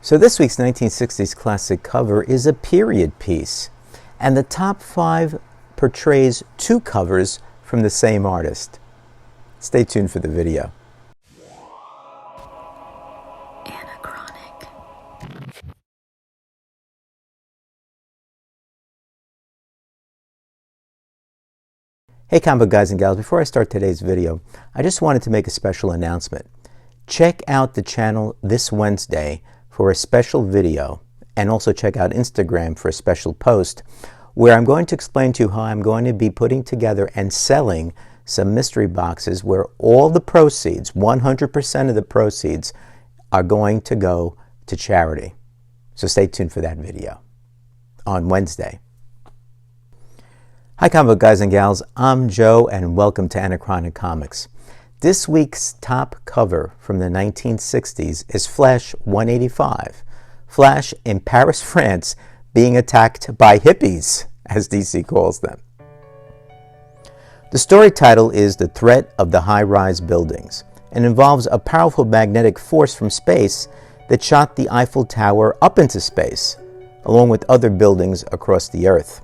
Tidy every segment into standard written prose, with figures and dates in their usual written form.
So this week's 1960s classic cover is a period piece, and the top 5 portrays 2 covers from the same artist. Stay tuned for the video. Anachronic. Hey comic book guys and gals, before I start today's video, I just wanted to make a special announcement. Check out the channel this Wednesday for a special video, and also check out Instagram for a special post where I'm going to explain to you how I'm going to be putting together and selling some mystery boxes where all the proceeds, 100% of the proceeds, are going to go to charity. So stay tuned for that video on Wednesday. Hi comic book guys and gals, I'm Joe and welcome to Anachronic Comics. This week's top cover from the 1960s is Flash 185. Flash in Paris, France, being attacked by hippies, as DC calls them. The story title is The Threat of the High-Rise Buildings and involves a powerful magnetic force from space that shot the Eiffel Tower up into space, along with other buildings across the Earth.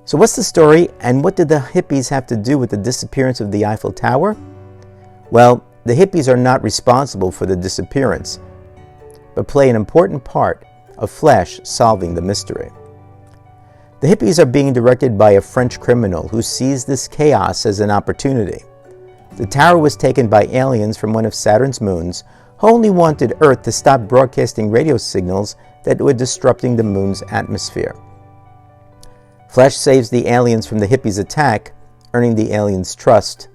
So what's the story, and what did the hippies have to do with the disappearance of the Eiffel Tower? Well, the hippies are not responsible for the disappearance, but play an important part of Flash solving the mystery. The hippies are being directed by a French criminal who sees this chaos as an opportunity. The tower was taken by aliens from one of Saturn's moons who only wanted Earth to stop broadcasting radio signals that were disrupting the moon's atmosphere. Flash saves the aliens from the hippies' attack, earning the aliens' trust.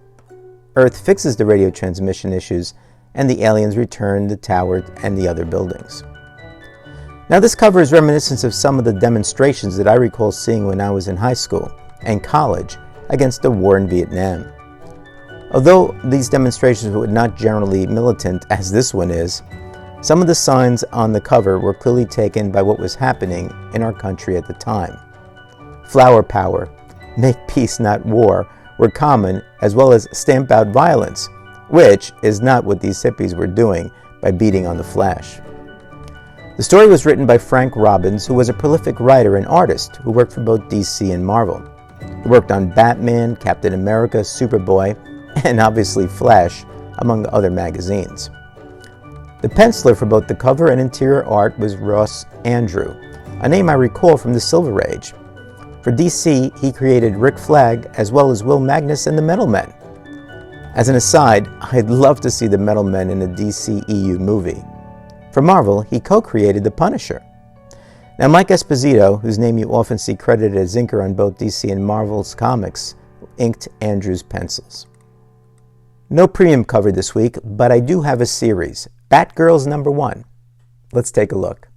Earth fixes the radio transmission issues, and the aliens return the tower and the other buildings. Now this cover is reminiscent of some of the demonstrations that I recall seeing when I was in high school and college against the war in Vietnam. Although these demonstrations were not generally militant as this one is, some of the signs on the cover were clearly taken by what was happening in our country at the time. Flower power, make peace not war, were common, as well as stamp out violence, which is not what these hippies were doing by beating on the Flash. The story was written by Frank Robbins, who was a prolific writer and artist who worked for both DC and Marvel. He worked on Batman, Captain America, Superboy, and obviously Flash, among other magazines. The penciler for both the cover and interior art was Ross Andru, a name I recall from the Silver Age. For DC, he created Rick Flag as well as Will Magnus and the Metal Men. As an aside, I'd love to see the Metal Men in a DCEU movie. For Marvel, he co-created The Punisher. Now Mike Esposito, whose name you often see credited as inker on both DC and Marvel's comics, inked Andrew's pencils. No premium cover this week, but I do have a series, Batgirls #1. Let's take a look.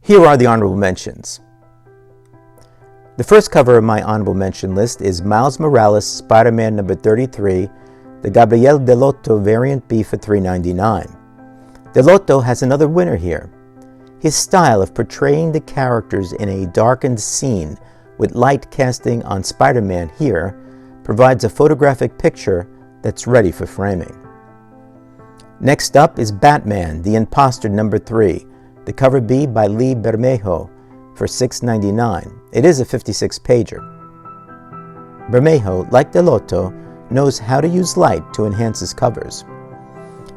Here are the honorable mentions. The first cover of my honorable mention list is Miles Morales Spider-Man number 33, the Gabriel Delotto variant B for $3.99. Delotto has another winner here. His style of portraying the characters in a darkened scene with light casting on Spider-Man here provides a photographic picture that's ready for framing. Next up is Batman, the Imposter #3, the cover B by Lee Bermejo for $6.99. It is a 56-pager. Bermejo, like Delotto, knows how to use light to enhance his covers.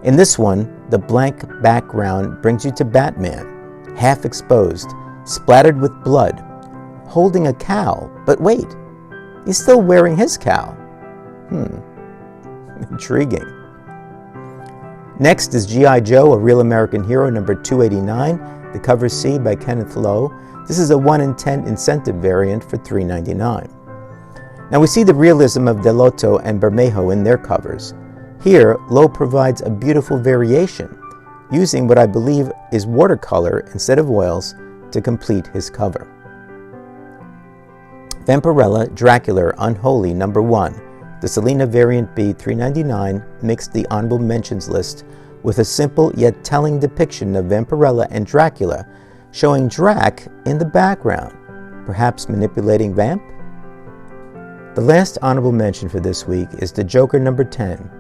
In this one, the blank background brings you to Batman, half exposed, splattered with blood, holding a cowl. But wait, he's still wearing his cowl. Intriguing. Next is G.I. Joe, A Real American Hero #289, the cover C by Kenneth Lowe. This is a 1 in 10 incentive variant for $3.99. Now we see the realism of Delotto and Bermejo in their covers. Here, Lowe provides a beautiful variation, using what I believe is watercolor instead of oils to complete his cover. Vampirella Dracula Unholy #1, the Selena variant B $3.99, mixed the honorable mentions list with a simple yet telling depiction of Vampirella and Dracula, showing Drac in the background, perhaps manipulating Vamp? The last honorable mention for this week is the Joker #10,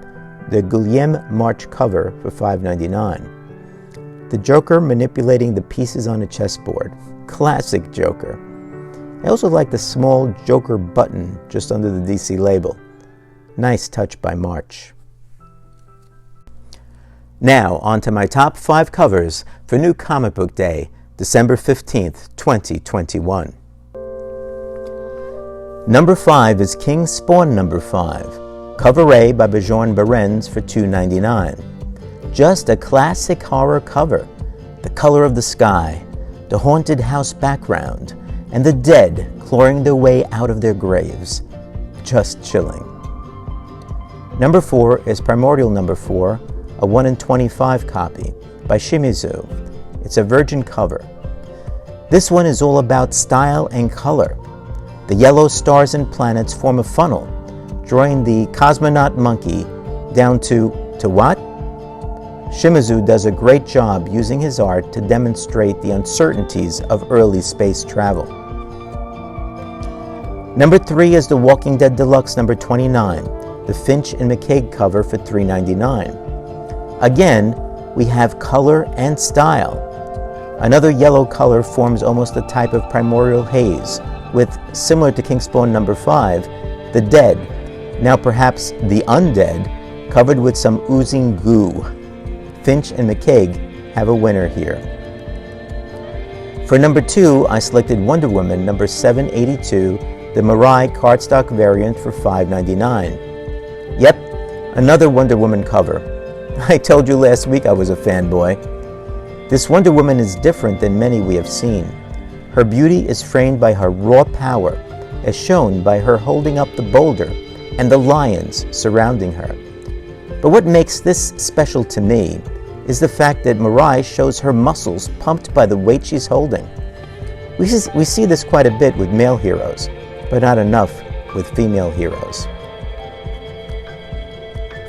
the Guillaume March cover for $5.99. The Joker manipulating the pieces on a chessboard. Classic Joker. I also like the small Joker button just under the DC label. Nice touch by March. Now, on to my top 5 covers for New Comic Book Day, December 15th, 2021. Number 5 is King Spawn #5, cover A by Bjorn Berens for $2.99. Just a classic horror cover. The color of the sky, the haunted house background, and the dead clawing their way out of their graves. Just chilling. Number 4 is Primordial #4, a 1 in 25 copy by Shimizu. It's a virgin cover. This one is all about style and color. The yellow stars and planets form a funnel, drawing the cosmonaut monkey down to what? Shimizu does a great job using his art to demonstrate the uncertainties of early space travel. Number 3 is The Walking Dead Deluxe #29, the Finch and McCaig cover for $3.99. Again, we have color and style. Another yellow color forms almost a type of primordial haze, with, similar to King Spawn #5, the dead, now perhaps the undead, covered with some oozing goo. Finch and McCaig have a winner here. For number 2, I selected Wonder Woman #782, the Mirai cardstock variant for $5.99. Yep, another Wonder Woman cover. I told you last week I was a fanboy. This Wonder Woman is different than many we have seen. Her beauty is framed by her raw power, as shown by her holding up the boulder and the lions surrounding her. But what makes this special to me is the fact that Mirai shows her muscles pumped by the weight she's holding. We see this quite a bit with male heroes, but not enough with female heroes.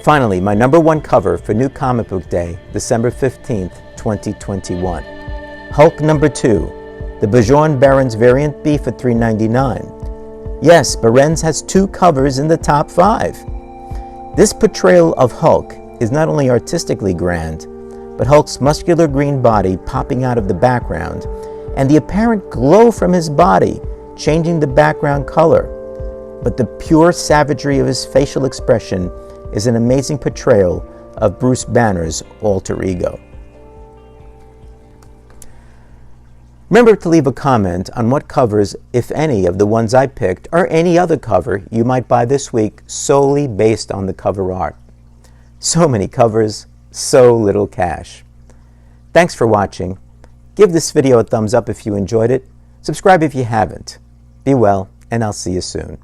Finally, my number 1 cover for New Comic Book Day, December 15th, 2021. Hulk #2, the Bjorn Berens variant B for $3.99. Yes, Berens has 2 covers in the top 5. This portrayal of Hulk is not only artistically grand, but Hulk's muscular green body popping out of the background, and the apparent glow from his body changing the background color. But the pure savagery of his facial expression is an amazing portrayal of Bruce Banner's alter ego. Remember to leave a comment on what covers, if any, of the ones I picked, or any other cover you might buy this week solely based on the cover art. So many covers, so little cash. Thanks for watching. Give this video a thumbs up if you enjoyed it. Subscribe if you haven't. Be well, and I'll see you soon.